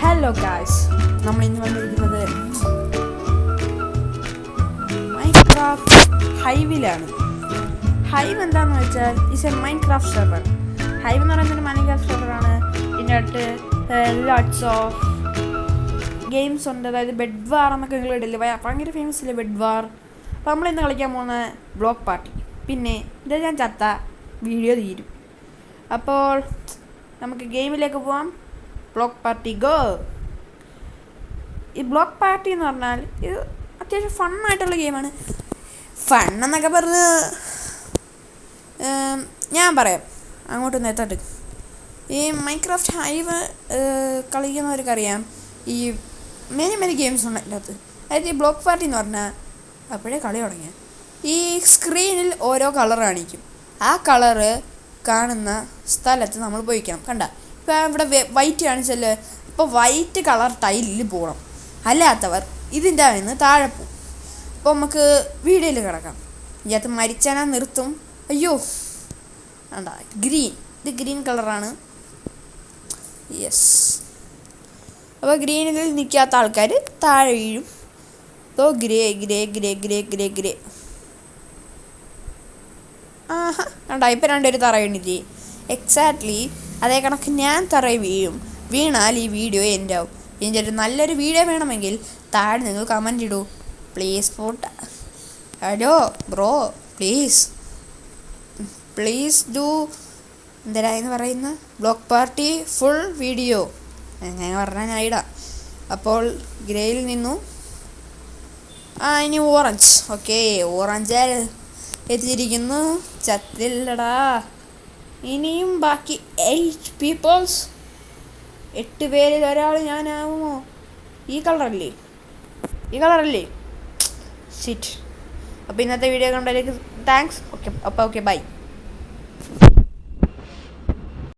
Hello guys, നമ്മൾ ഇന്ന് വന്നിരിക്കുന്നത് മൈൻക്രാഫ്റ്റ് ഹൈവിലാണ്. ഹൈവ് എന്താണെന്ന് വെച്ചാൽ is A Minecraft server. Hive എന്ന് പറയുന്നത് മൈൻക്രാഫ്റ്റ് സെർവറാണ്. ഇതിനകത്ത് ലോട്ട്സ് ഓഫ് ഗെയിംസ് ഉണ്ട്. അതായത് ബെഡ് വാർ എന്നൊക്കെ നിങ്ങൾ ഇടില്ലേ, ഭയങ്കര ഫേമസ് ഇല്ലേ ബെഡ് വാർ. അപ്പോൾ നമ്മളിന്ന് കളിക്കാൻ പോകുന്ന ബ്ലോക്ക് പാർട്ടി. പിന്നെ ഇത് ഞാൻ ചത്ത വീഡിയോ തീരും. അപ്പോൾ നമുക്ക് ഗെയിമിലേക്ക് പോവാം. Block party go. ഈ ബ്ലോക്ക് പാർട്ടി എന്ന് പറഞ്ഞാൽ ഇത് അത്യാവശ്യം ഫണ്ണായിട്ടുള്ള ഗെയിമാണ്. ഫണ്ണെന്നൊക്കെ പറഞ്ഞ് ഞാൻ പറയാം, അങ്ങോട്ട് നേരത്തോട്ട്. ഈ മൈൻക്രാഫ്റ്റ് ഹൈവ് കളിക്കുന്നവർക്കറിയാം ഈ മെനി ഗെയിംസ് ഉണ്ട് അതിൻ്റെ അകത്ത്. അതായത് ഈ ബ്ലോക്ക് പാർട്ടി എന്ന് പറഞ്ഞാൽ അപ്പോഴേ കളി തുടങ്ങിയ ഈ സ്ക്രീനിൽ ഓരോ കളർ കാണിക്കും. ആ കളറ് കാണുന്ന സ്ഥലത്ത് നമ്മൾ പോയിക്കണം. കണ്ട, ഇപ്പോൾ ഇവിടെ വൈറ്റ് കാണിച്ചല്ലേ, ഇപ്പോൾ വൈറ്റ് കളർ ടൈലിൽ പോകണം. അല്ലാത്തവർ ഇതിൻ്റെ നിന്ന് താഴെ പോകും. അപ്പോൾ നമുക്ക് വീഡിയോയിൽ കിടക്കാം. ഇതിനകത്ത് മരിച്ചാൽ നിർത്തും. അയ്യോ വേണ്ട, ഗ്രീൻ, ഇത് ഗ്രീൻ കളറാണ്. യെസ്, അപ്പോൾ ഗ്രീനിൽ നിൽക്കാത്ത ആൾക്കാർ താഴെ വീഴും. അപ്പോൾ grey grey grey grey grey grey. ആഹാ കണ്ട, ഇപ്പം രണ്ടുപേര് തറ വീണിട്ട് എക്സാക്ട്ലി അതേ കണക്ക് ഞാൻ തറയിൽ വീണാൽ ഈ വീഡിയോ എൻ്റെ ആവും. ഇതിൻ്റെ ഒരു നല്ലൊരു വീഡിയോ വേണമെങ്കിൽ താഴെ നിങ്ങൾ കമൻറ്റ് ഇടൂ please. Hello bro, please do എന്തരായെന്ന് പറയുന്ന ബ്ലോക്ക് പാർട്ടി ഫുൾ വീഡിയോ അങ്ങനെ പറഞ്ഞാൽ ഞാൻ ഇടാം. അപ്പോൾ ഗ്രേയിൽ നിന്നു ഇനി ഓറഞ്ച്. ഓക്കെ, ഓറഞ്ച് എത്തിയിരിക്കുന്നു. ചത്തില്ലടാ. ഇനിയും ബാക്കി 8 പീപ്പിൾസ്. 8 പേരിൽ ഒരാൾ ഞാനാവുമോ? ഈ കളറല്ലേ ഷിറ്റ്. അപ്പോൾ ഇന്നത്തെ വീഡിയോ കണ്ടതിലേക്ക് താങ്ക്സ്. ഓക്കെ, അപ്പോൾ ഓക്കെ, ബൈ.